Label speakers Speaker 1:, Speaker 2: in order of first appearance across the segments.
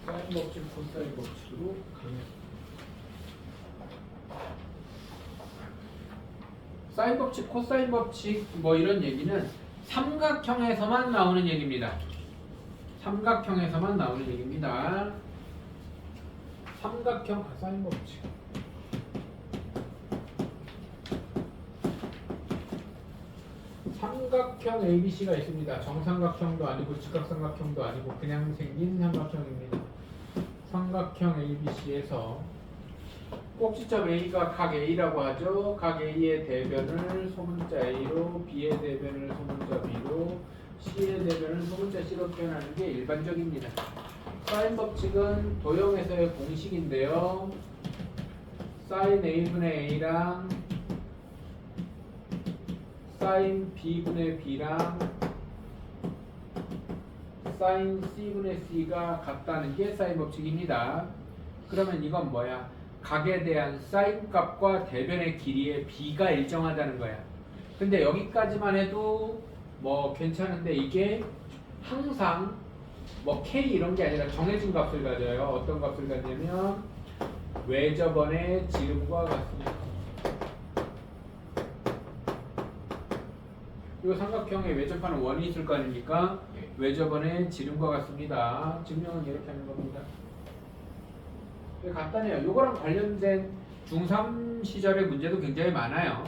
Speaker 1: 사인 법칙, 코사인 법칙으로 가면 사인 법칙, 코사인 법칙 뭐 이런 얘기는 삼각형에서만 나오는 얘기입니다. 삼각형에서만 나오는 얘기입니다. 삼각형 사인 법칙. 삼각형 ABC가 있습니다. 정삼각형도 아니고 직각삼각형도 아니고 그냥 생긴 삼각형입니다. 삼각형 ABC에서 꼭지점 A가 각 A라고 하죠. 각 A의 대변을 소문자 A로, B의 대변을 소문자 B로, C의 대변을 소문자 C로 표현하는 게 일반적입니다. 사인 법칙은 도형에서의 공식인데요. 사인 A분의 A랑 사인 B분의 B랑 사인 C분의 C가 같다는 게 사인 법칙입니다. 그러면 이건 뭐야? 각에 대한 사인 값과 대변의 길이의 B가 일정하다는 거야. 근데 여기까지만 해도 뭐 괜찮은데 이게 항상 뭐 K 이런 게 아니라 정해진 값을 가져요. 어떤 값을 가냐면 외접원의 지름과 같습니다. 이 삼각형에 외접하는 원이 있을 거 아닙니까? 외접원의 지름과 같습니다. 증명은 이렇게 하는 겁니다. 간단해요. 이거랑 관련된 중3 시절의 문제도 굉장히 많아요.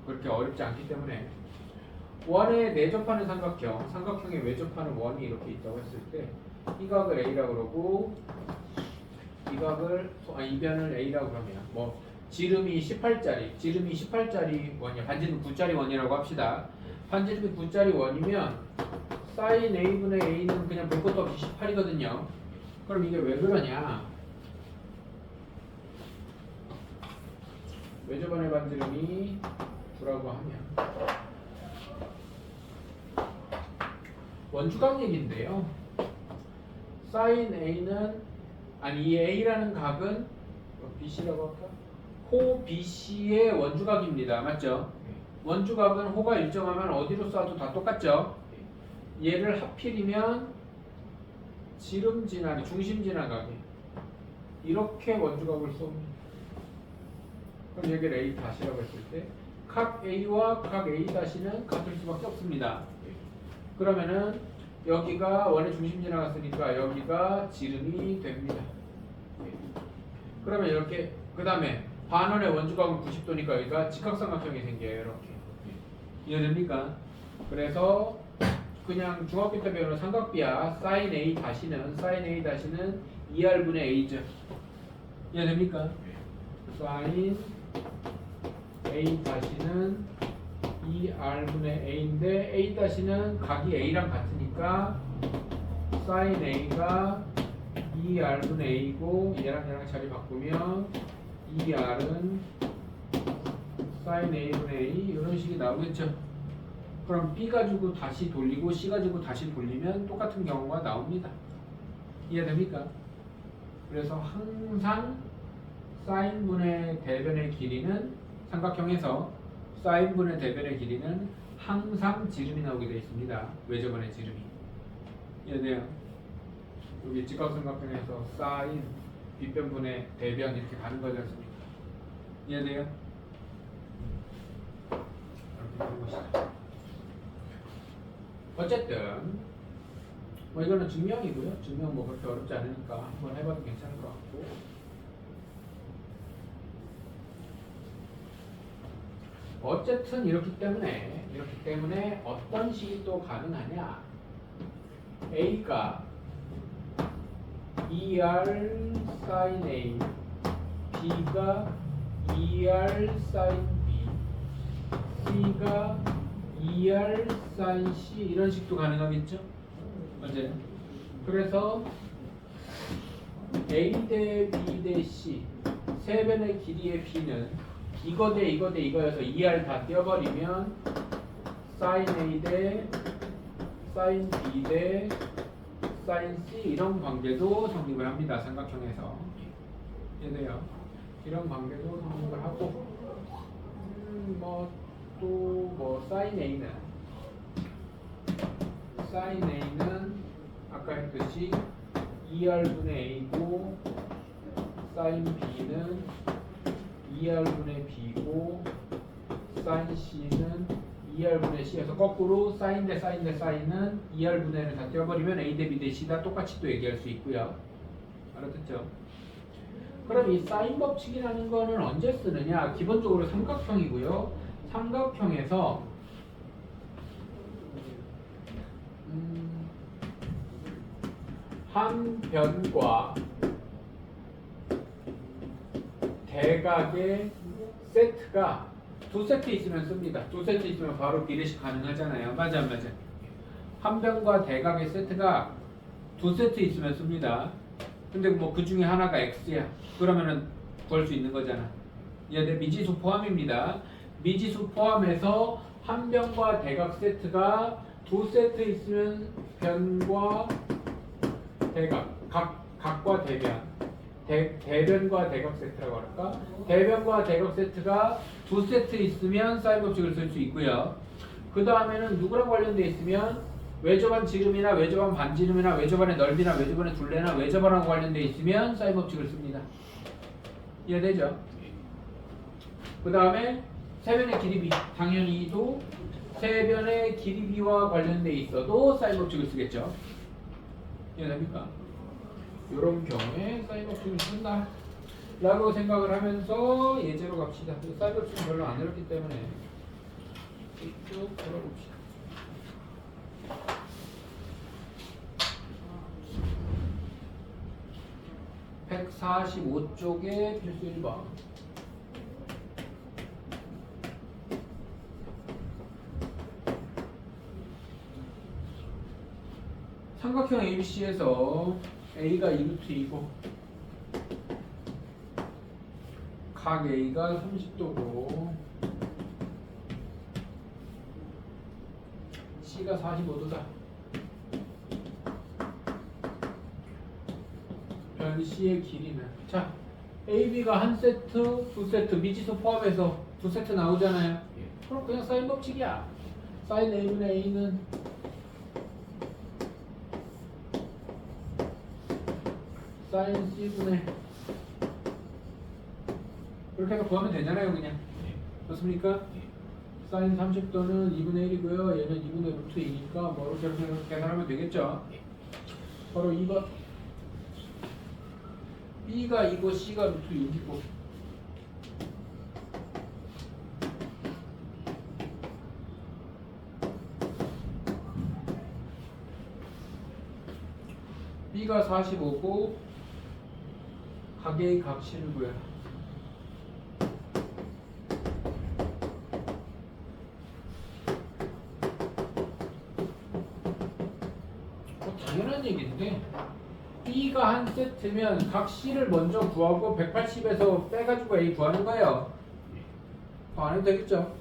Speaker 1: 그렇게 어렵지 않기 때문에 원에 내접하는 삼각형, 삼각형에 외접하는 원이 이렇게 있다고 했을 때 이 각을 A라고 그러고 이 변을 A라고 그러면 뭐 지름이 18짜리 원이야. 반지름 9짜리 원이라고 합시다. 반지름이 9짜리 원이면 사인 A분의 A는 그냥 볼 것도 없이 18이거든요. 그럼 이게 왜 그러냐? 외접원의 반지름이 9라고 하면 원주각 얘기인데요. 사인 A는 이 A라는 각은 BC라고 할까? 호 BC의 원주각입니다. 맞죠? 원주각은 호가 일정하면 어디로 쏴도 다 똑같죠? 얘를 하필이면 지름 지나기, 중심 지나가기 이렇게 원주각을 쏩니다. 그럼 여기를 A 다시라고 했을 때 각 A와 각 A 다시는 같을 수밖에 없습니다. 그러면은 여기가 원의 중심 지나갔으니까 여기가 지름이 됩니다. 그러면 이렇게 그 다음에 반원의 원주각은 90도니까 여기가 직각삼각형이 생겨요. 이렇게 이해됩니까? 그래서 그냥 중학교 때 배우는 삼각비야. 사인 A 다시는 2R분의 A죠. 이해됩니까? 사인 A 다시는 2R분의 A인데 A 다시는 각이 A랑 같으니까 사인 A가 2R분의 A고 얘랑 자리 바꾸면 2R은 사인 A분의 A 이런 식이 나오겠죠. 그럼 B 가지고 다시 돌리고 C 가지고 다시 돌리면 똑같은 경우가 나옵니다. 이해됩니까? 그래서 항상 사인분의 대변의 길이는 삼각형에서 사인분의 대변의 길이는 항상 지름이 나오게 되어 있습니다. 외접원의 지름이. 이해돼요? 여기 직각삼각형에서 사인, 빗변분의 대변 이렇게 가는 거지 않습니까? 이해돼요? 이렇게 가는 것이다. 어쨌든 뭐 이거는 증명이고요. 증명 뭐 그렇게 어렵지 않으니까 한번 해봐도 괜찮을 것 같고. 어쨌든 이렇기 때문에 어떤 식이 또 가능하냐? A가 2R sin A, B가 2R sin B, C가 2R sin C 이런 식도 가능하겠죠? 맞아요? 그래서 A 대 B 대 C 세 변의 길이의 B는 이거 대 이거여서 2R 다 떼어버리면 sin A 대 sin B 대 sin C 이런 관계도 성립을 합니다. 삼각형에서. 이해돼요? 이런 관계도 성립을 하고 또 sin A는 아까 했듯이 2R분의 A고 사인 B는 2R분의 B고 사인 C는 2R분의 C에서 거꾸로 사인 대 사인 대 사인은 2R분의를 다 떼어버리면 A 대 B 대 C 다 똑같이 또 얘기할 수 있고요. 알아듣죠? 그럼 이 사인 법칙이라는 거는 언제 쓰느냐? 기본적으로 삼각형이고요. 삼각형에서 한 변과 대각의 세트가 두 세트 있으면 씁니다. 두 세트 있으면 바로 비례식 가능하잖아요. 맞아 안 맞아? 한 변과 대각의 세트가 두 세트 있으면 씁니다. 근데 뭐 그 중에 하나가 x야. 그러면은 구할 수 있는 거잖아. 얘네 미지수 포함입니다. 미지수 포함해서 한 변과 대각 세트가 두 세트 있으면 변과 대각, 각과 대변, 대변과 대각 세트라고 할까? 대변과 대각 세트가 두 세트 있으면 사인 법칙을 쓸 수 있고요. 그 다음에는 누구랑 관련돼 있으면 외접한 지름이나 외접한 반지름이나 외접한의 넓이나 외접한의 둘레나 외접한하고 관련돼 있으면 사인 법칙을 씁니다. 이해되죠? 그 다음에 세변의 길이비, 당연히 또 세변의 길이비와 관련돼 있어도 사인 법칙을 쓰겠죠. 이해됩니까? 이런 경우에 사인 법칙을 쓴다 라고 생각을 하면서 예제로 갑시다. 사인 법칙은 별로 안 어렵기 때문에 쭉 걸어봅시다. (145쪽에) 필수 1번 삼각형 ABC에서 A가 2루트2고 각 A가 30도고 C가 45도다. 변 C의 길이는 자 AB가 한 세트, 두 세트 미지수 포함해서 두 세트 나오잖아요. 그럼 그냥 사인 법칙이야. 사인 A분의 A는 사인 C분의 그렇게 해서 구하면 되잖아요. 그냥 좋습니까? 사인 30도는 2분의 1이고요. 얘는 2분의 루트 2니까 뭐로 저렇게 계산하면 되겠죠. 바로 2번 B가 2고 C가 루트 6이고 B가 45고 각의 값을 구해라. 당연한 얘기인데 B가 한 세트면 각 C를 먼저 구하고 180에서 빼가지고 A 구하는 거예요. 안 해도 되겠죠?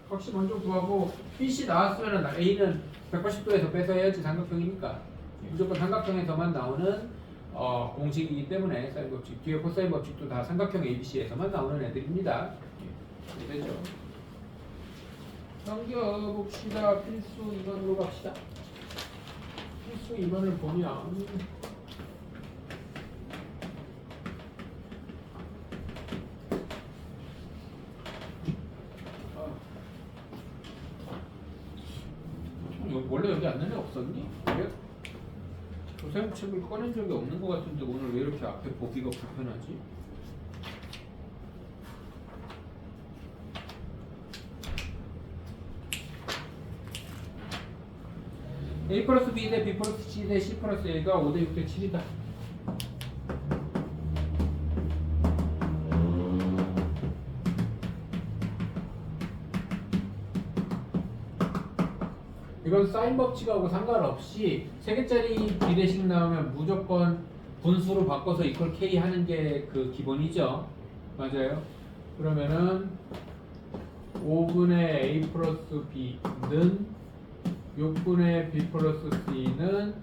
Speaker 1: 각 C 먼저 구하고 BC 나왔으면 A는 180도에서 빼서 해야지. 삼각형이니까 무조건 삼각형에서만 나오는 공식이기 때문에 사인 법칙, 뒤에 코사인 법칙도 다 삼각형 ABC에서만 나오는 애들입니다. 되죠? 넘겨봅시다. 필수 2번으로 갑시다. 필수 2번을 보면 원래 여기 안 넣는 애 없었니? 왜? 조사책을 꺼낸 적이 없는 것 같은데 오늘 왜 이렇게 앞에 보기가 불편하지? A 플러스 B 대 B 플러스 C 대 C 플러스 A가 5대 6 대 7이다. 이건 사인 법칙하고 상관없이 3개짜리 비례식 나오면 무조건 분수로 바꿔서 이퀄 K 하는 게 그 기본이죠. 맞아요. 그러면은 5분의 A 플러스 B는 6분의 B 플러스 C는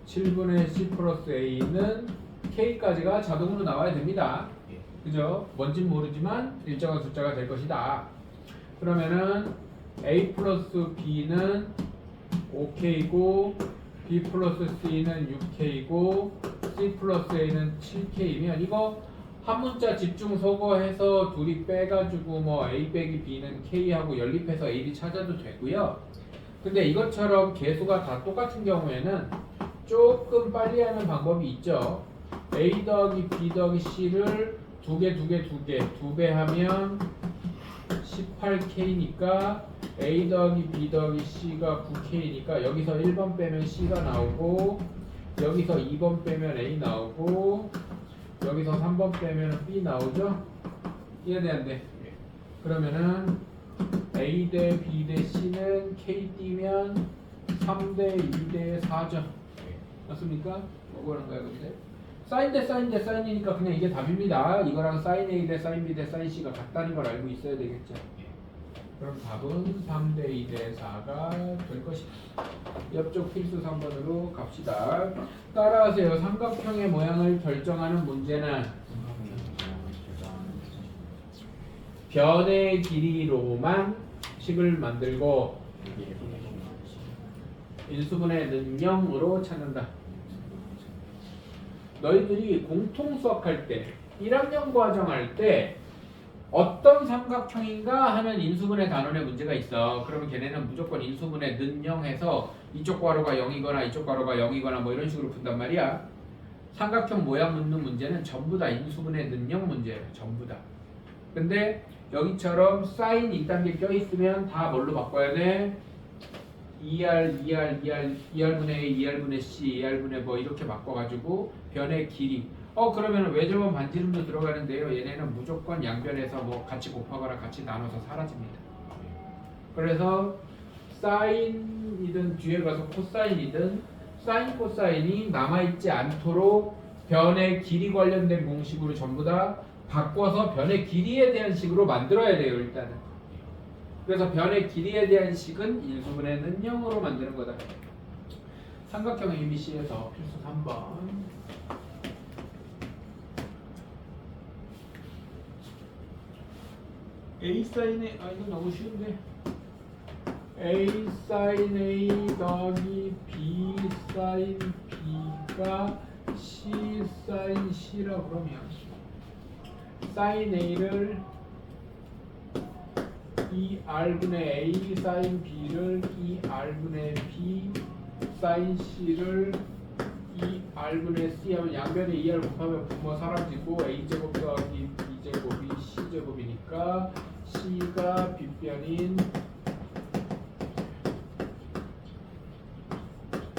Speaker 1: 7분의 C 플러스 A는 K까지가 자동으로 나와야 됩니다. 그죠? 뭔진 모르지만 일정한 숫자가 될 것이다. 그러면은 A 플러스 B는 5K고 B 플러스 C는 6K고 C 플러스 A는 7K면 이거 한 문자 집중 소거해서 둘이 빼가지고 뭐 A 빼기 B는 K하고 연립해서 AB 찾아도 되고요. 근데 이것처럼 개수가 다 똑같은 경우에는 조금 빨리 하는 방법이 있죠. A 더하기 B 더하기 C를 두 배 하면 18K니까 A 더하기 B 더하기 C가 9K니까 여기서 1번 빼면 C가 나오고 여기서 2번 빼면 A 나오고 여기서 3번 빼면 B 나오죠? 이해돼 안 돼? 그러면은 A 대 B 대 C는 K 띄면 3대 2 대 4죠. 맞습니까? 뭐 하는 거야 근데? 사인 대 사인 대 사인이니까 그냥 이게 답입니다. 이거랑 사인 A 대 사인 B 대 사인 C가 같다는 걸 알고 있어야 되겠죠. 그럼 답은 3대 2 대 4가 될 것이다. 옆쪽 필수 3번으로 갑시다. 따라하세요. 삼각형의 모양을 결정하는 문제는 변의 길이로만 식을 만들고 인수분해 능형으로 찾는다. 너희들이 공통 수학할 때 1학년 과정할 때 어떤 삼각형인가 하면 인수분해 단원의 문제가 있어. 그러면 걔네는 무조건 인수분해 능형해서 이쪽 괄호가 0이거나 이쪽 괄호가 0이거나 뭐 이런 식으로 푼단 말이야. 삼각형 모양 묻는 문제는 전부 다 인수분해 능형 문제예요. 전부 다. 근데 여기처럼 사인 2단계 껴있으면 다 뭘로 바꿔야 돼? 2R분의 A, 2R분의 C, 2R분의 뭐 이렇게 바꿔가지고 변의 길이 그러면 외접원 반지름도 들어가는데요. 얘네는 무조건 양변에서 뭐 같이 곱하거나 같이 나눠서 사라집니다. 그래서 사인이든 뒤에 가서 코사인이든 사인 코사인이 남아있지 않도록 변의 길이 관련된 공식으로 전부 다 바꿔서 변의 길이에 대한 식으로 만들어야 돼요. 일단은. 그래서 변의 길이에 대한 식은 인수분해 능형으로 만드는 거다. 삼각형 ABC에서 필수 3번. A sin A 이거 너무 쉬운데. A sin A 더하기 B sin B가 C sin C라 그러면 sin A를 2R분의 A sin B를 2R분의 B sin C를 2R분의 C 하면 양변에 2R 곱하면 분모 사라지고 A제곱 더하기 B제곱이 C제곱이니까 C가 빗변인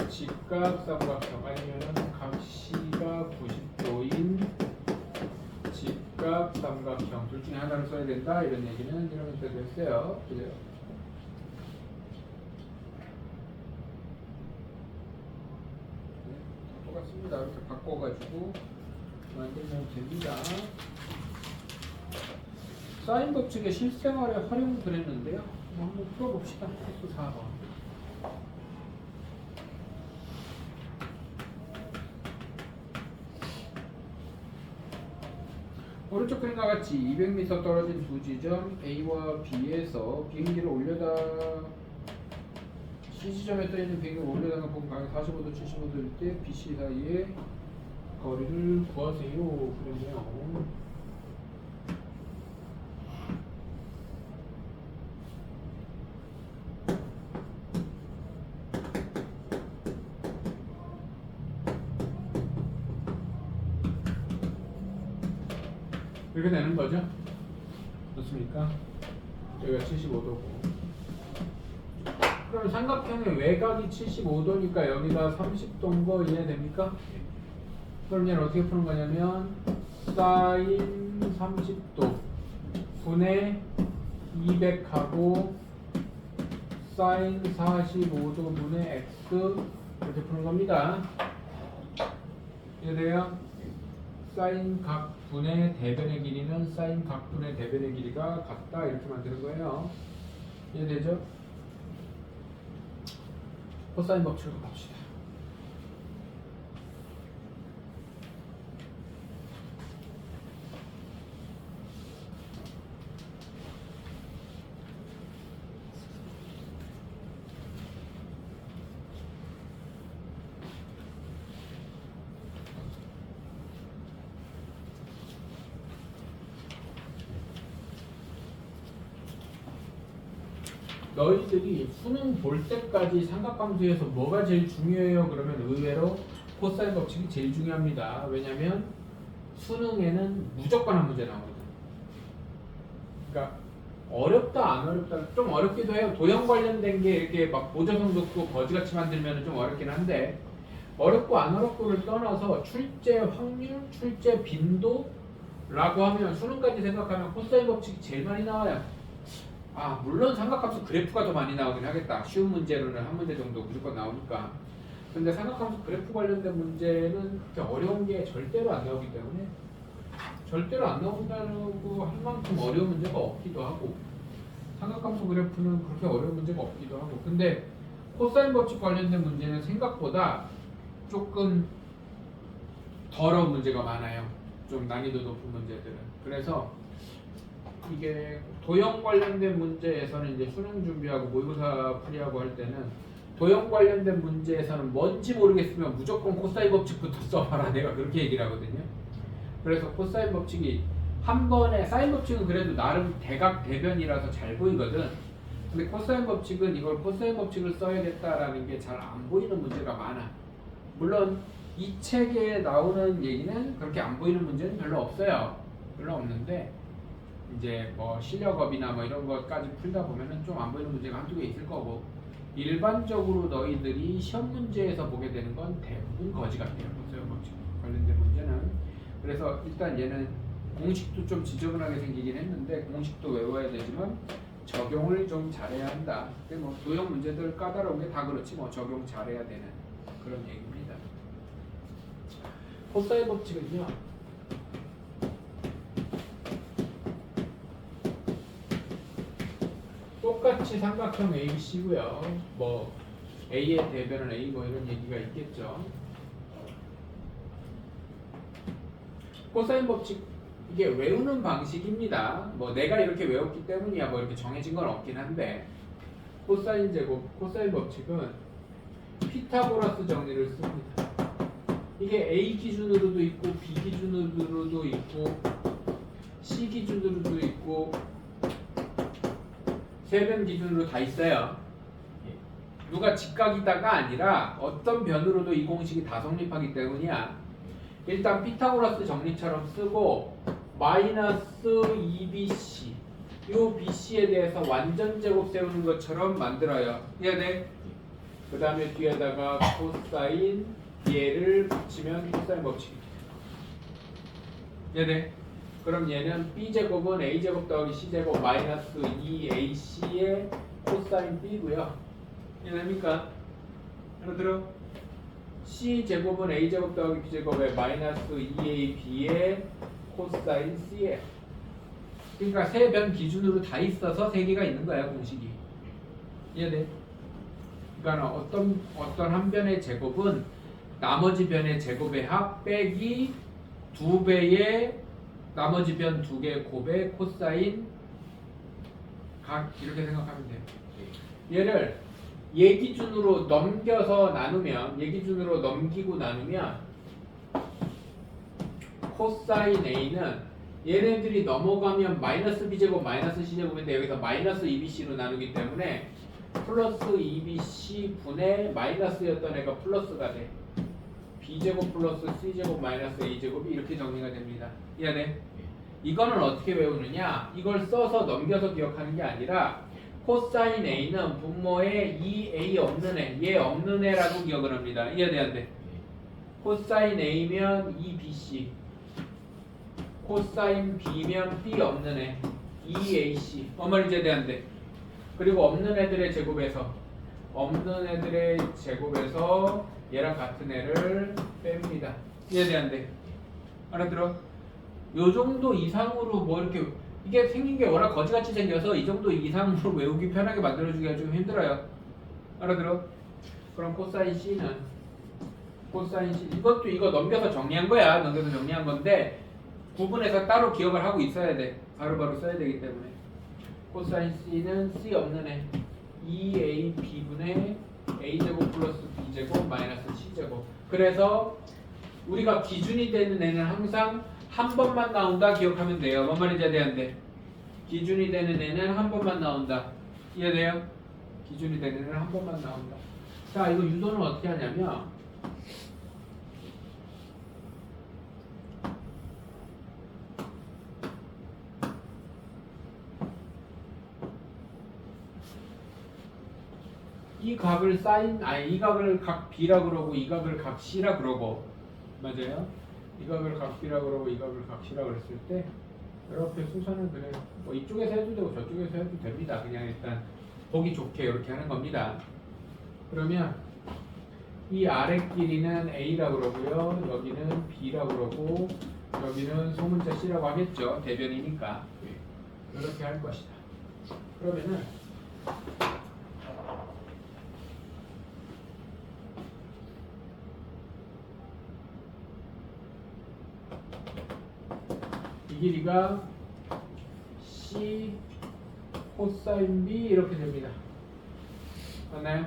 Speaker 1: 직각 삼각형 아니면은 각 C가 90도인 직각 삼각형 둘 중에 하나를 써야 된다 이런 얘기는 이러면 됐어요. 그래요. 똑같습니다. 이렇게 바꿔가지고 만들면 됩니다. 사인 법칙의 실생활에 활용됐는데요. 한번 풀어봅시다. 필수 4번. 오른쪽 그림과 같이 200m 떨어진 두 지점 A와 B에서 비행기를 올려다 C지점에 떠있는 비행기를 올려다가 본 방향 45도 75도일 때 BC 사이의 거리를 구하세요. 그러면 이렇게 되는 거죠? 좋습니까? 여기가 75도고. 그럼 삼각형의 외곽이 75도니까 여기가 30도인 거 이해됩니까? 그럼 얘는 어떻게 푸는 거냐면 사인 30도 분의 200하고 사인 45도 분의 x 이렇게 푸는 겁니다. 이해돼요? 사인 각분의 대변의 길이는 사인 각분의 대변의 길이가 같다 이렇게 만드는 거예요. 이해되죠? 코사인 법칙으로 갑시다. 너희들이 수능 볼 때까지 삼각함수에서 뭐가 제일 중요해요? 그러면 의외로 코사인 법칙이 제일 중요합니다. 왜냐면 수능에는 무조건 한 문제 나오거든. 그러니까 어렵다 안 어렵다 좀 어렵기도 해요. 도형 관련된 게 이렇게 막 보조성 듣고 거지같이 만들면 좀 어렵긴 한데 어렵고 안 어렵고를 떠나서 출제 확률, 출제 빈도라고 하면 수능까지 생각하면 코사인 법칙이 제일 많이 나와요. 아 물론 삼각함수 그래프가 더 많이 나오긴 하겠다. 쉬운 문제로는 한 문제 정도 무조건 나오니까. 근데 삼각함수 그래프 관련된 문제는 그렇게 어려운 게 절대로 안 나오기 때문에 절대로 안 나온다고 할 만큼 어려운 문제가 없기도 하고 삼각함수 그래프는 그렇게 어려운 문제가 없기도 하고 근데 코사인 법칙 관련된 문제는 생각보다 조금 덜 어려운 문제가 많아요. 좀 난이도 높은 문제들은. 그래서 이게 도형 관련된 문제에서는 이제 수능 준비하고 모의고사 풀이하고 할 때는 도형 관련된 문제에서는 뭔지 모르겠으면 무조건 코사인 법칙부터 써봐라 내가 그렇게 얘기를 하거든요. 그래서 코사인 법칙이 한 번에 사인 법칙은 그래도 나름 대각 대변이라서 잘 보이거든. 근데 코사인 법칙은 이걸 코사인 법칙을 써야겠다라는 게 잘 안 보이는 문제가 많아. 물론 이 책에 나오는 얘기는 그렇게 안 보이는 문제는 별로 없어요. 별로 없는데 이제 뭐 실력업이나 뭐 이런 것까지 풀다 보면은 좀 안 보이는 문제가 한두 개 있을 거고 일반적으로 너희들이 시험 문제에서 보게 되는 건 대부분 거지 같아요. 코사인 법칙 관련된 문제는. 그래서 일단 얘는 공식도 좀 지저분하게 생기긴 했는데 공식도 외워야 되지만 적용을 좀 잘해야 한다. 근데 뭐 도형 문제들 까다로운 게 다 그렇지 뭐 적용 잘해야 되는 그런 얘기입니다. 코사인 법칙은요. 똑같이 삼각형 ABC고요. 뭐 A의 대변은 A 뭐 이런 얘기가 있겠죠. 코사인 법칙 이게 외우는 방식입니다. 뭐 내가 이렇게 외웠기 때문이야 뭐 이렇게 정해진 건 없긴 한데 코사인 제곱, 코사인 법칙은 피타고라스 정리를 씁니다. 이게 A 기준으로도 있고 B 기준으로도 있고 C 기준으로도 있고 세 변 기준으로 다 있어요. 누가 직각이다가 아니라 어떤 변으로도 이 공식이 다 성립하기 때문이야. 일단 피타고라스 정리처럼 쓰고 마이너스 2bc 요 bc에 대해서 완전 제곱 세우는 것처럼 만들어요. 이해돼? 그 다음에 뒤에다가 코사인 얘를 붙이면 코사인 법칙입니다. 이해돼? 그럼 얘는 b제곱은 a제곱 더하기 c제곱 마이너스 2ac의 코사인 b고요. 이해됩니까? 알아들어? c제곱은 a제곱 더하기 b제곱의 마이너스 2ab의 코사인 c예요. 그러니까 세 변 기준으로 다 있어서 세 개가 있는 거야 공식이. 이해돼? 그러니까 어떤 한 변의 제곱은 나머지 변의 제곱의 합 빼기 두 배의 나머지 변 두 개의 곱의 코사인 각 이렇게 생각하면 돼요. 얘를 얘 기준으로 넘겨서 나누면 얘 기준으로 넘기고 나누면 코사인 A는 얘네들이 넘어가면 마이너스 B제곱 마이너스 C제곱인데 여기서 마이너스 2BC로 나누기 때문에 플러스 2BC 분의 마이너스였던 애가 플러스가 돼. B제곱 플러스 C제곱 마이너스 A제곱이 이렇게 정리가 됩니다. 이해돼? 이거는 어떻게 외우느냐? 이걸 써서 넘겨서 기억하는 게 아니라 코사인 A는 분모에 2A 없는 애, 얘 없는 애라고 기억을 합니다. 이해돼 안 돼? 코사인 A면 2BC 코사인 B면 B 없는 애 2AC 어머니 이해돼 안 돼? 그리고 없는 애들의 제곱에서 얘랑 같은 애를 뺍니다. 이해돼 안 돼? 알아들어? 요 정도 이상으로 뭐 이렇게 이게 생긴 게 워낙 거지같이 생겨서 이 정도 이상으로 외우기 편하게 만들어주기가 좀 힘들어요. 알아들어? 그럼 코사인 C는 코사인 C 이것도 이거 넘겨서 정리한 거야. 넘겨서 정리한 건데 구분해서 따로 기억을 하고 있어야 돼. 바로바로 써야 되기 때문에 코사인 C는 C 없는 애 2AB분의 A제곱 플러스 B제곱 마이너스 C제곱. 그래서 우리가 기준이 되는 애는 항상 한 번만 나온다 기억하면 돼요. 뭔 말인지 이해돼 안 돼? 기준이 되는 애는 한 번만 나온다. 이해돼요? 기준이 되는 애는 한 번만 나온다. 자, 이거 유도는 어떻게 하냐면 이 각을 이 각을 각 B라 그러고 이 각을 각 C라 그러고 맞아요? 이 각을 각 B라 그러고 이 각을 각 C라 그랬을 때 이렇게 순서는 그래요. 뭐 이쪽에서 해도 되고 저쪽에서 해도 됩니다. 그냥 일단 보기 좋게 이렇게 하는 겁니다. 그러면 이 아래 길이는 A라 그러고요. 여기는 B라 그러고 여기는 소문자 C라고 하겠죠. 대변이니까 이렇게 할 것이다. 그러면은 이 길이가 C 코사인 B 이렇게 됩니다. 맞나요?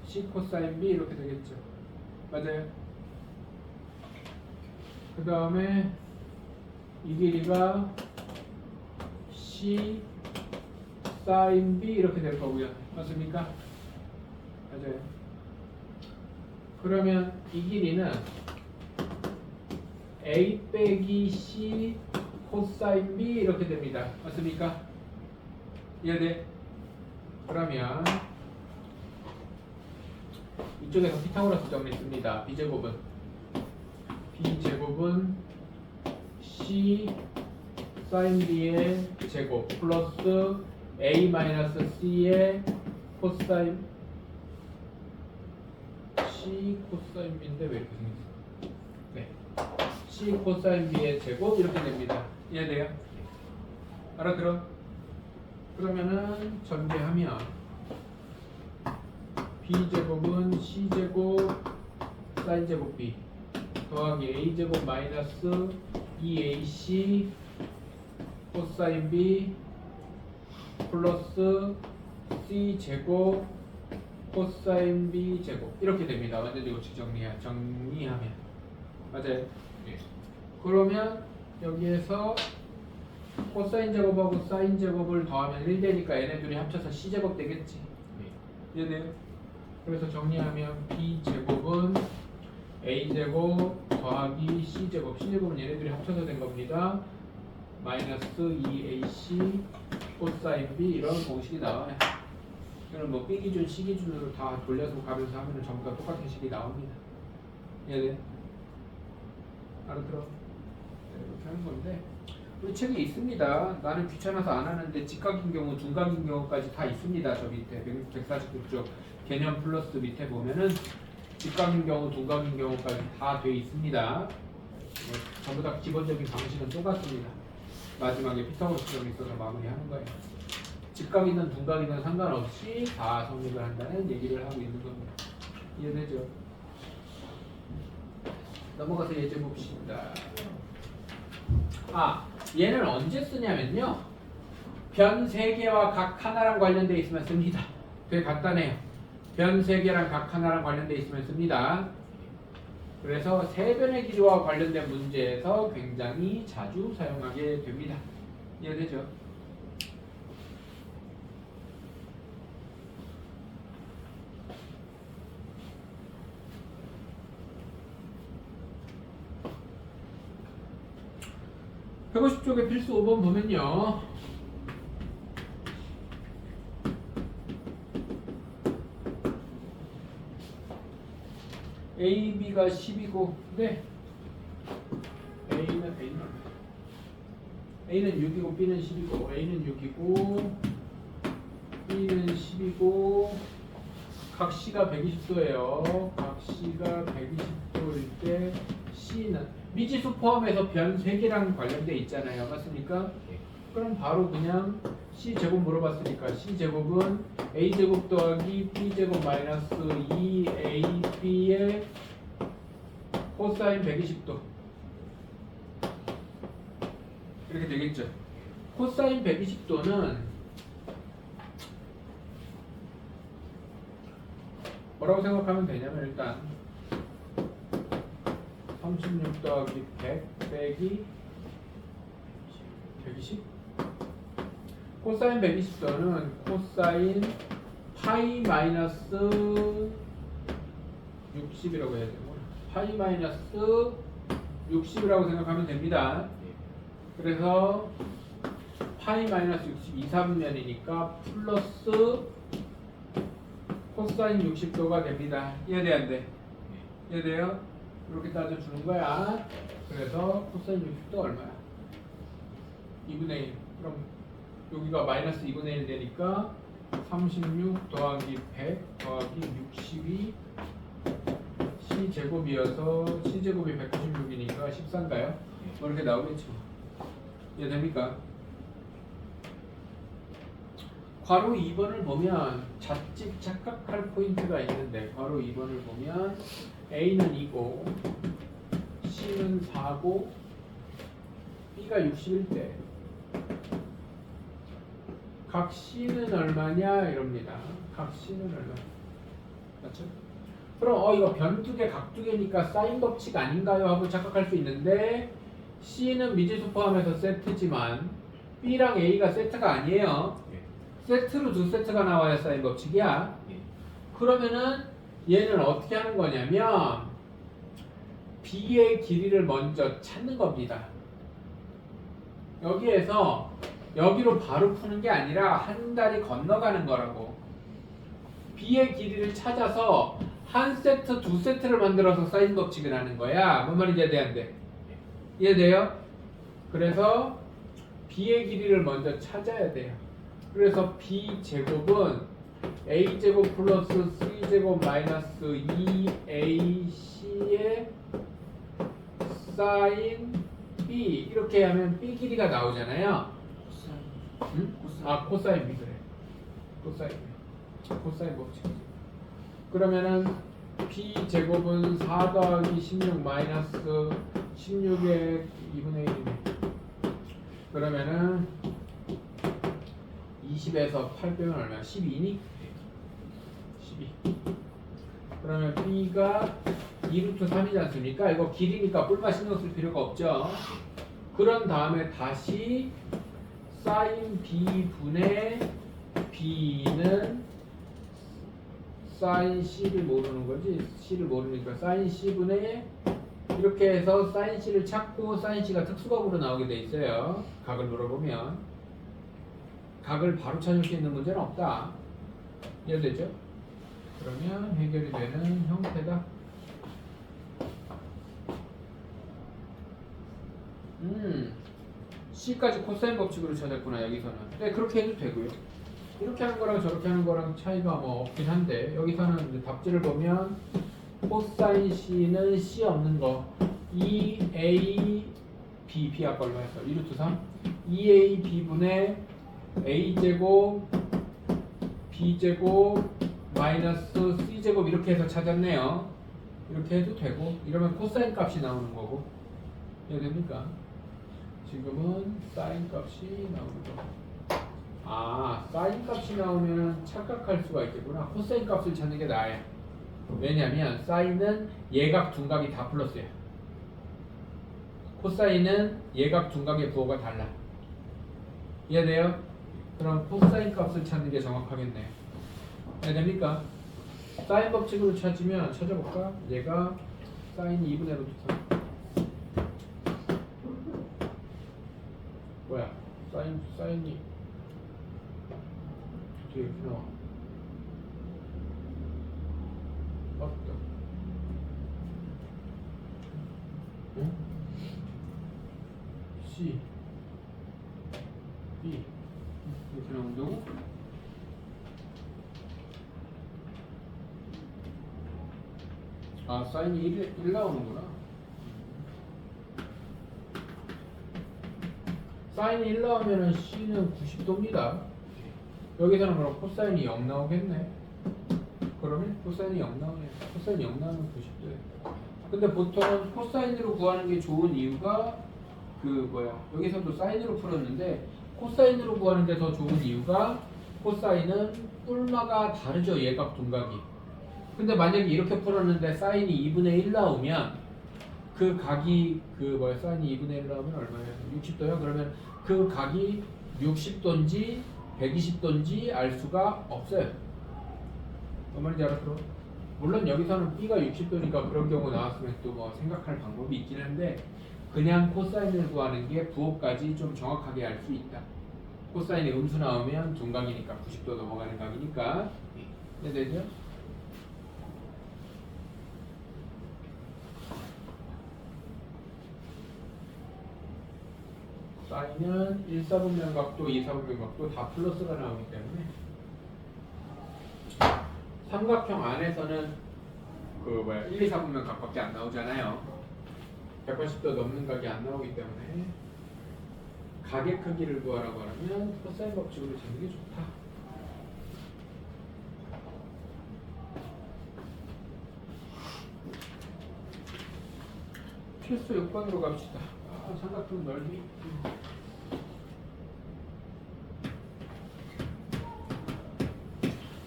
Speaker 1: C 코사인 B 이렇게 되겠죠. 맞아요? 그 다음에 이 길이가 C 사인 B 이렇게 될 거고요. 맞습니까? 맞아요. 그러면 이 길이는 A 빼기 C 코사인 B 이렇게 됩니다. 맞습니까? 이해돼? 그러면 이쪽에서 피타고라스 정리했습니다. B제곱은 C 사인 B의 제곱 플러스 A 마이너스 C의 코사인 C 코사인 B인데 왜 이렇게 생겼어? 네. C 코사인 B의 제곱 이렇게 됩니다. 이해돼요? 알아들어? 그러면은 전개하면 B제곱은 C제곱 사인 제곱 B 더하기 A제곱 마이너스 2AC 코사인 B 플러스 C제곱 코사인 B 제곱 이렇게 됩니다. 완전히 이거 정리하면 맞아요. 예. 그러면 여기에서 코사인 제곱하고 사인 제곱을 더하면 1되니까 얘네 둘이 합쳐서 C제곱 되겠지. 이해돼요? 그래서 정리하면 B제곱은 A제곱 더하기 C제곱 C제곱은 얘네들이 합쳐서 된 겁니다. 마이너스 2AC 코사인 B 이런 공식이 나와요. 이거는 뭐 B 기준, C 기준으로 다 돌려서 가면서 하면 전부 다 똑같은 식이 나옵니다. 이해돼? 알아들어? 이렇게 하는 건데 우리 책에 있습니다. 나는 귀찮아서 안 하는데 직각인 경우, 둔각인 경우까지 다 있습니다. 저 밑에 149쪽 개념 플러스 밑에 보면은 직각인 경우, 둔각인 경우까지 다 돼 있습니다. 전부 다 기본적인 방식은 똑같습니다. 마지막에 피타고라스 정리 써서 마무리하는 거예요. 직각이든 둔각이든 상관없이 다 성립을 한다는 얘기를 하고 있는 겁니다. 이해되죠? 넘어가서 예제 봅시다. 얘는 언제 쓰냐면요. 변 3개와 각 하나랑 관련돼 있으면 씁니다. 되게 간단해요. 변 3개랑 각 하나랑 관련돼 있으면 씁니다. 그래서 세변의 기조와 관련된 문제에서 굉장히 자주 사용하게 됩니다. 이해되죠? (150쪽에) 필수 5번 보면요. A, B가 10이고 네. A는 6이고 B는 10이고 A는 6이고 B는 10이고 각 C가 120도예요. 각 C가 120도일 때 C는 미지수 포함해서 변 3개랑 관련돼 있잖아요. 맞습니까? 그럼 바로 그냥 C제곱 물어봤으니까 C제곱은 A제곱 더하기 B제곱 마이너스 2AB의 코사인 120도 이렇게 되겠죠. 코사인 120도는 뭐라고 생각하면 되냐면 일단 36 더하기 100 빼기 120 코사인 120도는 코사인 파이 마이너스 60이라고 해야 되나? 파이 마이너스 60이라고 생각하면 됩니다. 그래서 파이 마이너스 60 2사분면이니까 플러스 코사인 60도가 됩니다. 이해돼 안 돼? 이해돼요? 이렇게 따져주는 거야. 그래서 코사인 60도 얼마야? 2분의 1. 그럼 여기가 마이너스 2분의 1 되니까 36 더하기 100 더하기 62 C제곱이어서 C제곱이 196이니까 14인가요? 뭐 이렇게 나오겠죠. 이해됩니까? 괄호 2번을 보면 자칫 착각할 포인트가 있는데 괄호 2번을 보면 A는 2고 C는 4고 B가 61대 각 C는 얼마냐 이럽니다. 각 C는 얼마? 맞죠? 그럼 이거 변두개 각두개니까 사인 법칙 아닌가요? 하고 착각할 수 있는데 C는 미지수 포함해서 세트지만 B랑 A가 세트가 아니에요. 세트로 두 세트가 나와야 사인 법칙이야. 그러면은 얘는 어떻게 하는 거냐면 B의 길이를 먼저 찾는 겁니다. 여기에서 여기로 바로 푸는 게 아니라 한 다리 건너가는 거라고. B의 길이를 찾아서 한 세트, 두 세트를 만들어서 사인 법칙을 하는 거야. 뭔 말인지 이해돼 안 돼? 이해돼요? 그래서 B의 길이를 먼저 찾아야 돼요. 그래서 B제곱은 A제곱 플러스 C제곱 마이너스 2AC의 사인 B 이렇게 하면 B 길이가 나오잖아요. 응? 코사인 B 그래. 코사인 법칙. 그러면은 B제곱은 4 더하기 16 마이너스 16의 2분의 1이네. 그러면은 20에서 8 빼면 얼마야? 12니? 12. 그러면 B가 2루트 3이지 않습니까? 이거 길이니까 뿔마 신경 쓸 필요가 없죠. 그런 다음에 다시 사인 B분의 B는 사인 C를 모르는 거지. C를 모르니까 사인 C분의 이렇게 해서 사인 C를 찾고 사인 C가 특수각으로 나오게 돼 있어요. 각을 물어보면. 각을 바로 찾을 수 있는 문제는 없다. 이해되죠? 그러면 해결이 되는 형태다. C까지 코사인 법칙으로 찾았구나 여기서는. 네, 그렇게 해도 되고요. 이렇게 하는 거랑 저렇게 하는 거랑 차이가 뭐 없긴 한데 여기서는 이제 답지를 보면 코사인 C는 C 없는 거 2A B 아까 얼마였어? 2루트 3 2A B분의 A제곱 B제곱 마이너스 C제곱 이렇게 해서 찾았네요. 이렇게 해도 되고 이러면 코사인 값이 나오는 거고 이해됩니까? 지금은 사인 값이 나오는 거. 사인 값이 나오면 착각할 수가 있겠구나. 코사인 값을 찾는 게 나아요. 왜냐면 사인은 예각 둔각이 다 플러스야. 코사인은 예각 둔각의 부호가 달라. 이해돼요? 그럼 코사인 값을 찾는 게 정확하겠네요. 이해됩니까? 사인 법칙으로 찾아볼까? 얘가 사인이 2분의 루트 3 뭐야? 사인이 어떻게 이렇게 나와? 맞다. 응? C B 이렇게 나온다고? 사인이 1 나오는구나. 사인이 1 나오면은 C는 90도입니다. 여기서는 그럼 코사인이 0 나오겠네. 그러면 코사인이 0 나오네. 코사인이 0 나오면 90도야. 근데 보통은 코사인으로 구하는 게 좋은 이유가 여기서도 사인으로 풀었는데 코사인으로 구하는 게 더 좋은 이유가 코사인은 뿔마가 다르죠. 예각 둔각이. 근데 만약에 이렇게 풀었는데 사인이 2분의 1 나오면 그 각이 사인이 2분의 1 나오면 얼마예요? 60도요? 그러면 그 각이 60도인지 120도인지 알 수가 없어요. 뭔 말인지 알아들어? 물론 여기서는 B가 60도니까 그런 경우 나왔으면 또 뭐 생각할 방법이 있긴 한데 그냥 코사인을 구하는 게 부호까지 좀 정확하게 알 수 있다. 코사인이 음수 나오면 둔각이니까 90도 넘어가는 각이니까. 네, 되죠? 사인은 1사분면각도, 2사분면각도 다 플러스가 나오기 때문에 삼각형 안에서는 그 뭐야 1, 2사분면각밖에 안 나오잖아요. 180도 넘는 각이 안 나오기 때문에 각의 크기를 구하라고 하면 코사인 법칙으로 재는 게 좋다. 필수 6번으로 갑시다. 삼각형 넓이.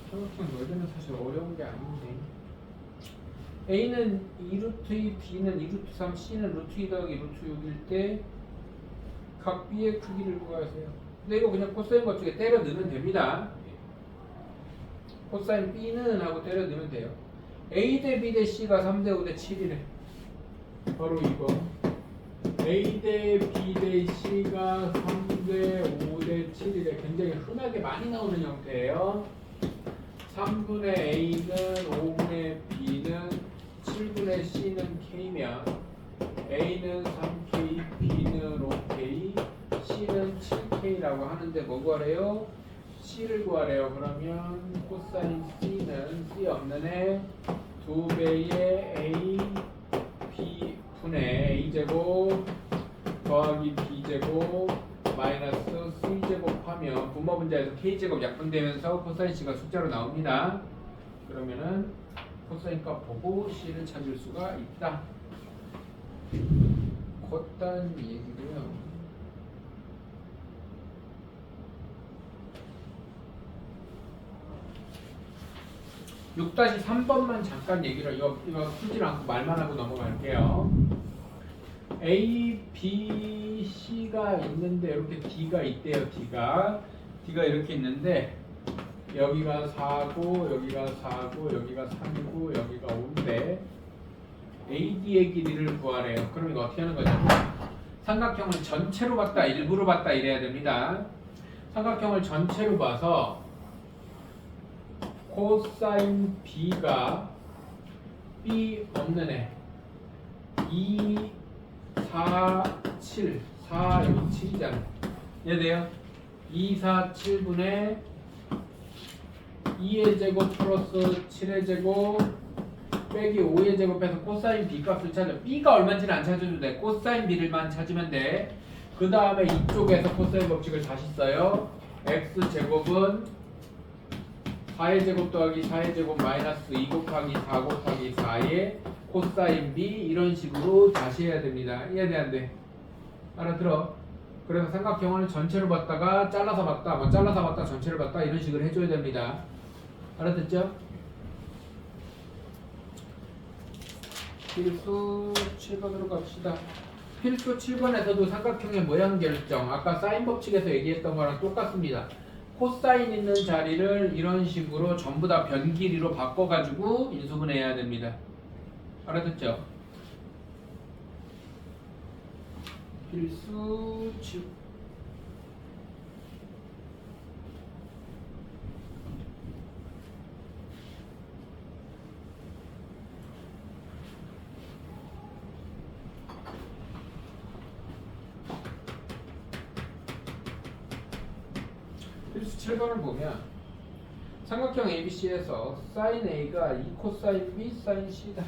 Speaker 1: 삼각형 넓이는 사실 어려운 게 아닌데 A는 2루트 2, B는 2루트 3, C는 루트 2 더하기 루트 6일 때 각 B의 크기를 구하세요. 근데 이거 그냥 코사인 법칙에 때려 넣으면 됩니다. 코사인 B는 하고 때려 넣으면 돼요. A 대 B 대 C가 3대 5 대 7이래. 바로 이거. A 대 B 대 C가 3대 5 대 7이래. 굉장히 흔하게 많이 나오는 형태예요. 3분의 A는 5분의 B는 7분의 C는 K면 A는 3K, B는 5K, C는 7K라고 하는데 뭐 구하래요? C를 구하래요. 그러면 코사인 C는 C 없는 애 2배의 A, B 분의 A제곱 더하기 B제곱 마이너스 C제곱 하면 분모 분자에서 K제곱 약분되면서 코사인 C가 숫자로 나옵니다. 그러면은 코사인 값 보고 C를 찾을 수가 있다. 곧단 얘기고요. (6-3번만) 잠깐 얘기를 이거 풀지 않고 말만 하고 넘어갈게요. A, B, C가 있는데 이렇게 D가 있대요. D가 이렇게 있는데 여기가 4고 여기가 4고 여기가 3이고 여기가 5인데 AD의 길이를 구하래요. 그럼 이거 어떻게 하는 거냐면 삼각형을 전체로 봤다 일부로 봤다 이래야 됩니다. 삼각형을 전체로 봐서 코사인 B가 B 없는 애 2, 4, 7 4 여기 7이잖아. 이해돼요? 2, 4, 7분의 2의 제곱 플러스 7의 제곱 빼기 5의 제곱해서 코사인 B 값을 찾아. B가 얼마인지는 안 찾아도 돼. 코사인 B를만 찾으면 돼. 그 다음에 이쪽에서 코사인 법칙을 다시 써요. X제곱은 4의 제곱 더하기 4의 제곱 마이너스 2 곱하기 4 곱하기 4의 코사인 B 이런 식으로 다시 해야 됩니다. 이해돼 안 돼? 알아들어? 그래서 삼각형을 전체로 봤다가 잘라서 봤다, 뭐 잘라서 봤다, 전체를 봤다 이런 식으로 해줘야 됩니다. 알아듣죠? 필수 7번으로 갑시다. 필수 7번에서도 삼각형의 모양 결정 아까 사인 법칙에서 얘기했던 거랑 똑같습니다. 코사인 있는 자리를 이런 식으로 전부 다 변 길이로 바꿔가지고 인수분해해야 됩니다. 알아듣죠? 필수 7. 필수 7번을 보면 삼각형 ABC에서 sin A가 2 코사인 B sin C다.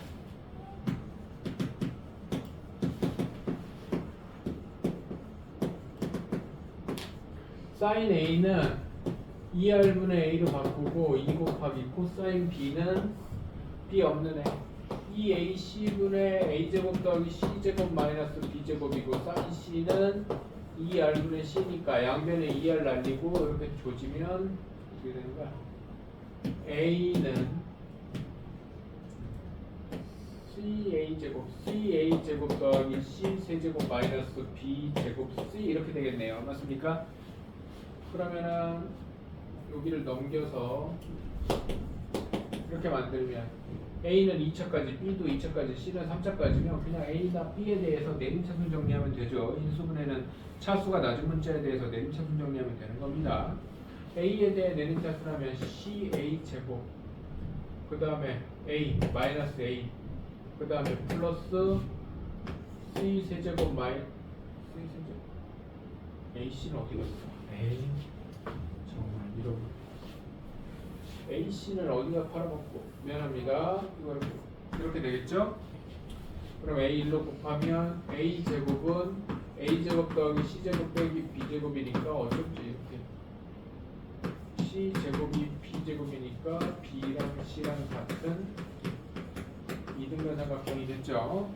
Speaker 1: sin A는 2R분의 A로 바꾸고 2 곱하기 코사인 B는 B 없는 애 2AC분의 A제곱 더하기 C제곱 마이너스 B제곱이고 sin C는 2R분의 C니까 양변에 2R 날리고 이렇게 조지면 어떻게 되는 거야? A는 CA제곱 더하기 C세제곱 마이너스 B제곱 C 이렇게 되겠네요. 맞습니까? 그러면은 여기를 넘겨서 이렇게 만들면 A는 2차까지, B도 2차까지, C는 3차까지면 그냥 A나 B에 대해서 내림차순 정리하면 되죠. 인수분해는 차수가 낮은 문자에 대해서 내림차순 정리하면 되는 겁니다. A에 대해 내림차순하면 CA 제곱, 그 다음에 A 마이너스 A, 그 다음에 플러스 C 세제곱 마이너스 C 세제곱. AC는 어디 갔어? 에이 정말 잃어버렸어. AC는 어디가 팔아먹고, 미안합니다. 이거 이렇게 되겠죠? 그럼 A1로 곱하면 A제곱은 A제곱 더하기 C제곱 빼기 B제곱이니까 어쩌지 이렇게 C제곱이 B제곱이니까 B랑 C랑 같은 이등변 삼각형이 됐죠?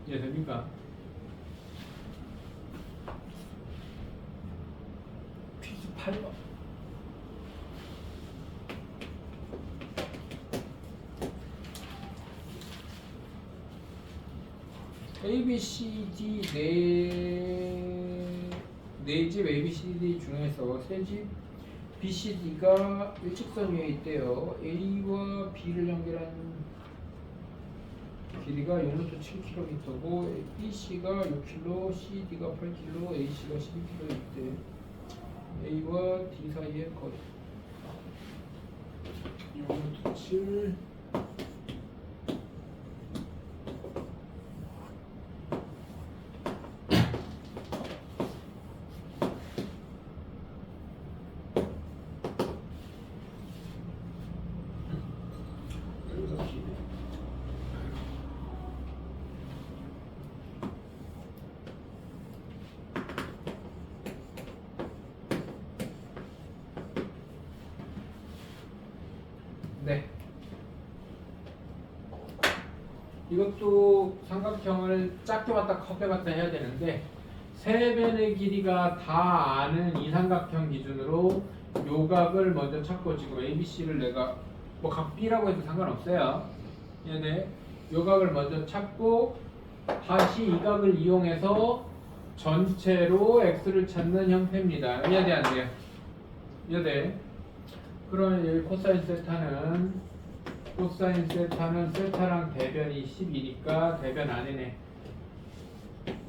Speaker 1: 이해됩니까? 퀴즈 8번. A, B, C, D 네 집 A, B, C, D 중에서 세 집 B, C, D가 일직선 위에 있대요. A와 B를 연결한 길이가 0루트 7km고 B, C가 6km, C, D가 8km, A, C가 12km 있대. A와 D 사이의 거리 0루트 7 네. 이것도 삼각형을 작게 봤다 크게 봤다 해야 되는데 세 변의 길이가 다 아는 이 삼각형 기준으로 요각을 먼저 찾고, 지금 ABC를 내가 뭐 각 B라고 해도 상관없어요. 얘네 요각을 먼저 찾고 다시 이 각을 이용해서 전체로 X를 찾는 형태입니다. 이해돼 안 돼요? 이해돼? 그러면 여기 코사인 세타는 세타랑 대변이 10이니까 대변 안에네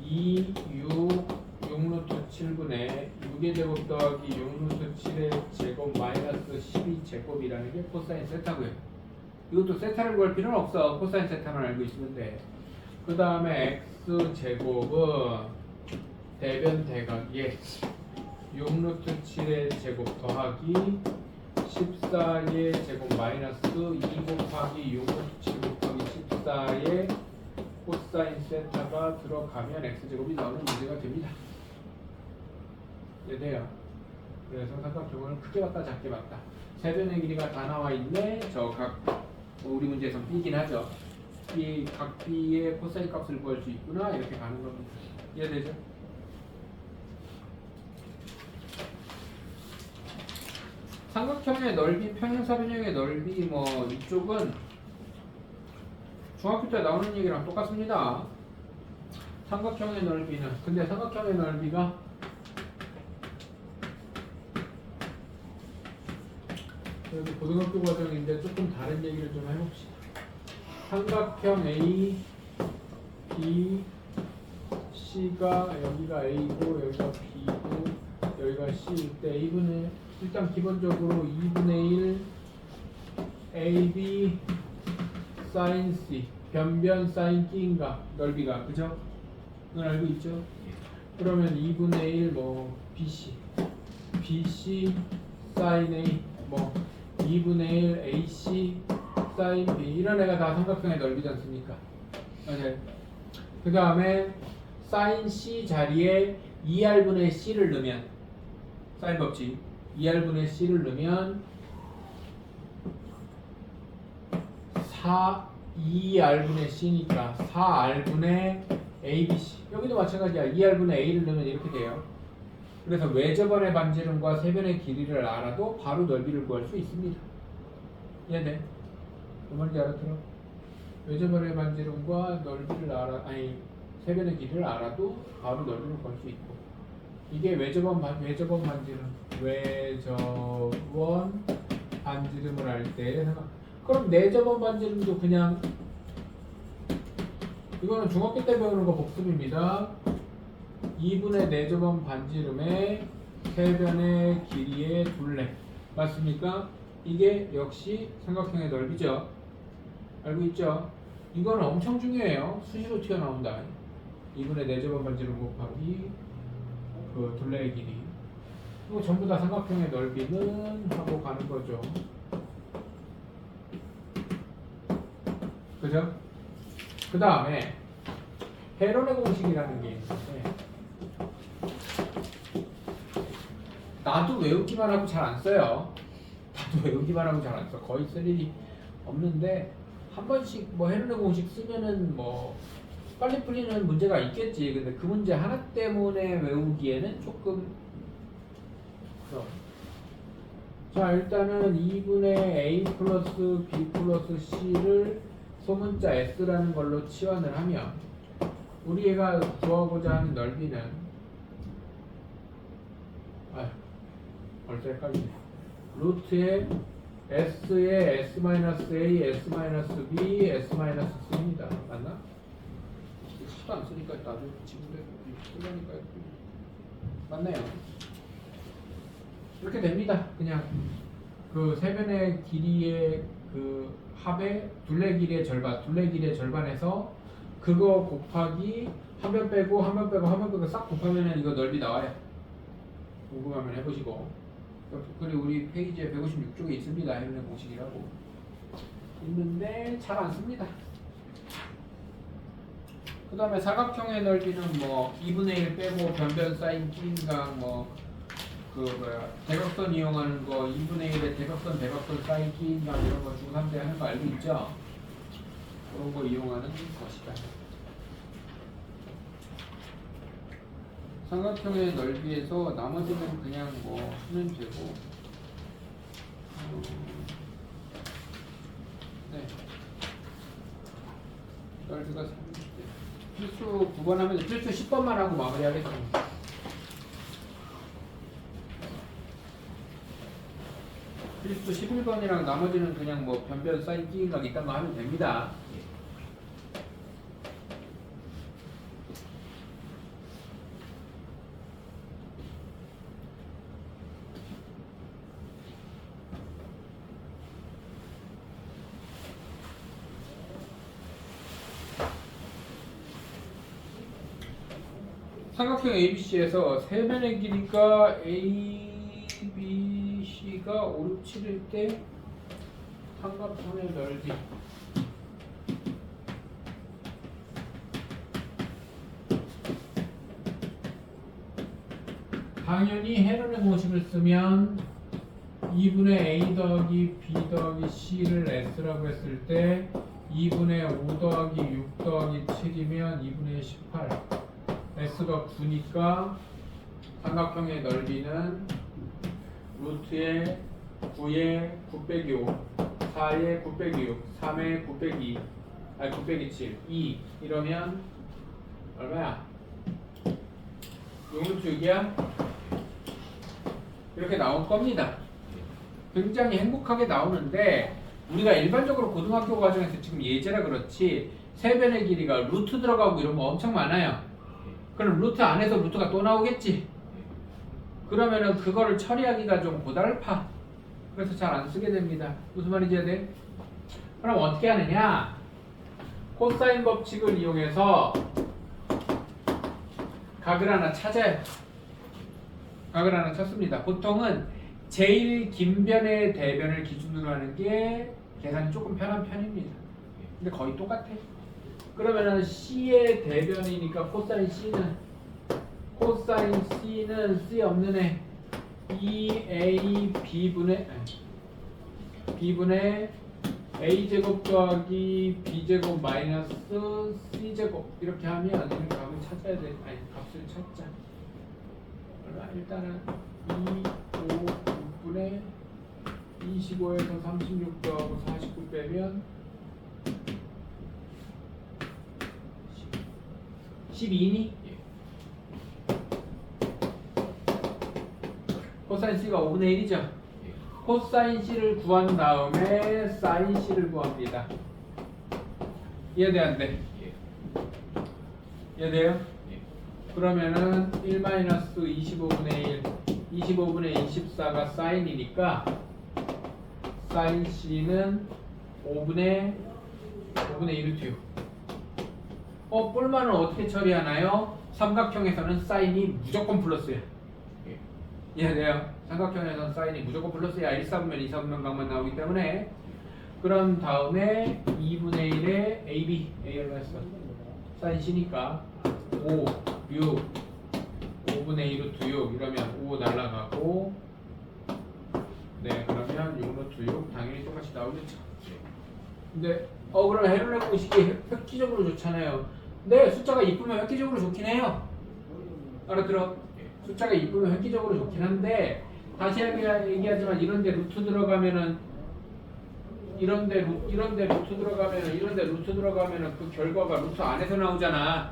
Speaker 1: 2, 6, 6루트 7분의 6의 제곱 더하기 6루트 7의 제곱 마이너스 12 제곱이라는 게 코사인 세타고요. 이것도 세타를 구할 필요는 없어. 코사인 세타만 알고 있으면 돼. 그 다음에 X 제곱은 대변 대각에 6루트 7의 제곱 더하기 14의 제곱 마이너스 2 곱하기 6 7 곱하기 14의 코사인 세타가 들어가면 x제곱이 나오는 문제가 됩니다. 이해돼요? 그래서 삼각형을 크게 봤다 작게 봤다 세 변의 길이가 다 나와 있네. 저 각 우리 문제에서 B긴 하죠. 각 B의 코사인 값을 구할 수 있구나 이렇게 가는 겁니다. 이해되죠? 삼각형의 넓이, 평행사변형의 넓이 뭐 이쪽은 중학교 때 나오는 얘기랑 똑같습니다. 삼각형의 넓이는 근데 삼각형의 넓이가 여기 고등학교 과정인데 조금 다른 얘기를 좀 해봅시다. 삼각형 A, B, C가 여기가 A고 여기가 B고 여기가 C일 때 A분의 일단 기본적으로 2분의 1 AB sin C 변변 sin Q인가 넓이가 그죠? 그건 알고 있죠? 그러면 2분의 1 뭐 BC sin A 뭐 2분의 1 AC sin B 이런 애가 다 삼각형의 넓이지 않습니까? 맞아요. 그 다음에 sin C 자리에 2R분의 C를 넣으면 사인 법칙 2R분의 C를 넣으면 2R분의 C니까 4R분의 ABC 여기도 마찬가지야. 2R분의 A를 넣으면 이렇게 돼요. 그래서 외접원의 반지름과 세변의 길이를 알아도 바로 넓이를 구할 수 있습니다. 이해돼? 뭔 말인지 알아들어? 외접원의 반지름과 넓이를 세변의 길이를 알아도 바로 넓이를 구할 수 있고 이게 외접원 반지름 외접원 반지름을 할 때 그럼 내접원 반지름도 그냥 이거는 중학교 때 배우는 거 복습입니다. 2분의 내접원 반지름의 세변의 길이의 둘레 맞습니까? 이게 역시 삼각형의 넓이죠. 알고 있죠? 이거는 엄청 중요해요. 수시로 튀어나온다. 2분의 내접원 반지름 곱하기 그 둘레의 길이. 이거 전부 다 삼각형의 넓이는 하고 가는 거죠. 그죠? 그 다음에 헤론의 공식이라는 게 있는데 나도 외우기만 하고 잘 안 써요. 나도 외우기만 하고 잘 안 써. 거의 쓸 일이 없는데 한 번씩 뭐 헤론의 공식 쓰면은 뭐 빨리 풀리는 문제가 있겠지. 근데 그 문제 하나 때문에 외우기에는 조금 그럼. 자 일단은 2분의 a 플러스 b 플러스 c를 소문자 s라는 걸로 치환을 하면 우리 애가 구하고자 하는 넓이는 벌써 헷갈리네. 루트의 s의 s-a, s-b, s-c입니다. 맞나? 수도 안 쓰니까 나중에 지문에 쓰려니까요. 맞나요? 이렇게 됩니다. 그냥 그 세변의 길이의 그 합의 둘레 길이의 절반, 둘레 길이의 절반에서 그거 곱하기 한 변 빼고 한 변 빼고 한 변 빼고 싹 곱하면은 이거 넓이 나와요. 궁금하면 해보시고. 그리고 우리 페이지에 156쪽에 있습니다. 헤론의 공식이라고 있는데 잘 안 씁니다. 그 다음에 사각형의 넓이는 뭐 2분의 1 빼고 변변 사인 끼인각 그 뭐야 대각선 이용하는 거 2분의 1에 대각선 사인 끼인각 이런 거 중3대 하는 거 알고 있죠? 그런 거 이용하는 것이다. 삼각형의 넓이에서 나머지는 그냥 뭐 쓰면 되고 네 넓이가 3 필수 9번 하면 필수 10번만 하고 마무리하겠습니다. 필수 11번이랑 나머지는 그냥 뭐 변변 사인 끼인각 이딴 거 하면 됩니다. 삼각형 ABC에서 세변의 길이가 ABC가 5, 6, 7일 때 삼각형의 넓이 당연히 헤론의 공식을 쓰면 2분의 A 더하기 B 더하기 C를 S라고 했을 때 2분의 5 더하기 6 더하기 7이면 2분의 18 S가 9니까 삼각형의 넓이는 루트의 9의 9 빼기 5 4의 9 빼기 6 3의 9 빼기 2 아니 9 빼기 7 2 이러면 얼마야? 6루트 6이야? 이렇게 나올 겁니다. 굉장히 행복하게 나오는데 우리가 일반적으로 고등학교 과정에서 지금 예제라 그렇지 세변의 길이가 루트 들어가고 이런 거 엄청 많아요. 그럼 루트 안에서 루트가 또 나오겠지. 그러면은 그거를 처리하기가 좀 고달파. 그래서 잘 안 쓰게 됩니다. 무슨 말인지 해야 돼? 그럼 어떻게 하느냐? 코사인 법칙을 이용해서 각을 하나 찾아요. 각을 하나 찾습니다. 보통은 제일 긴 변의 대변을 기준으로 하는 게 계산이 조금 편한 편입니다. 근데 거의 똑같아. 그러면은 C의 대변이니까 코사인 C는 C 없는 애 2A B분의 A제곱 더하기 B제곱 마이너스 C제곱 이렇게 하면 이런 값을 찾아야 돼. 아니 값을 찾자. 일단은 5분의 25에서 36 더하고 49 빼면 12니? 코사인 C가 5분의 1이죠. 코사인 C를 구한 다음에 사인 C를 구합니다. 이해돼 안 돼? 이해돼요? 그러면은 1-25분의 1, 25분의 24가 사인이니까 사인 C는 5분의 1루트요. 뿔만은 어떻게 처리하나요? 삼각형에서는 사인이 무조건 플러스예요. 이해돼요? 삼각형에서는 사인이 무조건 플러스야. 1사분면 2사분면 각만 나오기 때문에. 그런 다음에 2분의 1에 AB, A를 했어. 사인 C니까 5, 6, 5분의 1루트 6 이러면 5 날라가고, 네, 그러면 6루트 6 당연히 똑같이 나오겠죠. 근데 그럼 헤르네 공식이 획기적으로 좋잖아요. 근데 숫자가 이쁘면 획기적으로 좋긴 해요. 알아들어? 숫자가 이쁘면 획기적으로 좋긴 한데, 다시 얘기하지만 이런데 루트 들어가면은 이런데 루트 들어가면은 그 결과가 루트 안에서 나오잖아.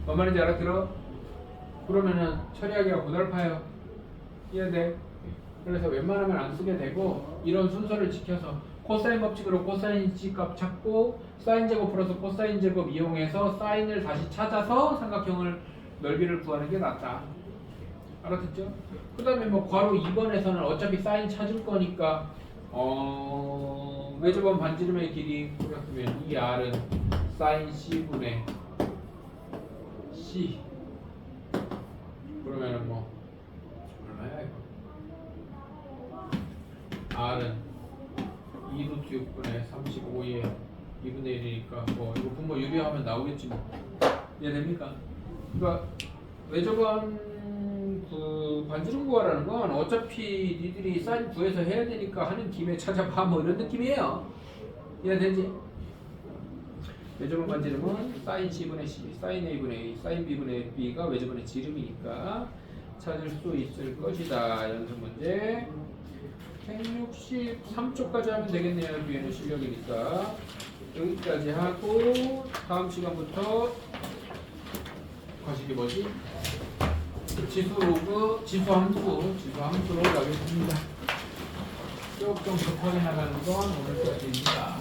Speaker 1: 뭔 말인지 알아들어? 그러면은 처리하기가 고달파요. 이해돼? 그래서 웬만하면 안 쓰게 되고, 이런 순서를 지켜서 코사인 법칙으로 코사인 C 값 찾고, 사인 제곱 플러스 코사인 제곱 이용해서 사인을 다시 찾아서 삼각형을 넓이를 구하는 게 낫다. 알아듣죠? 그 다음에 뭐 괄호 2번에서는 어차피 사인 찾을 거니까 외접원 반지름의 길이 그렇다면 이 R은 사인 C분의 C. 그러면은 뭐 얼마야 이거? R은 2루트 6분의 35에 2분의 1이니까 뭐 이거 분모 유리하면 나오겠지 뭐. 이해됩니까? 그러니까 외접원 그 반지름 구하라는 건 어차피 니들이 사인 구해서 해야 되니까 하는 김에 찾아봐 뭐 이런 느낌이에요. 이해되지? 외접원 반지름은 사인 C분의 C, 사인 A분의 A, 사인 B분의 B가 외접원의 지름이니까 찾을 수 있을 것이다. 연습 문제 163쪽까지 하면 되겠네요. 뒤에는 실력이니까 여기까지 하고 다음 시간부터 과식이 뭐지? 지수 로그, 지수 함수로 가겠습니다. 조금 급하게 나가는 건 오늘까지입니다.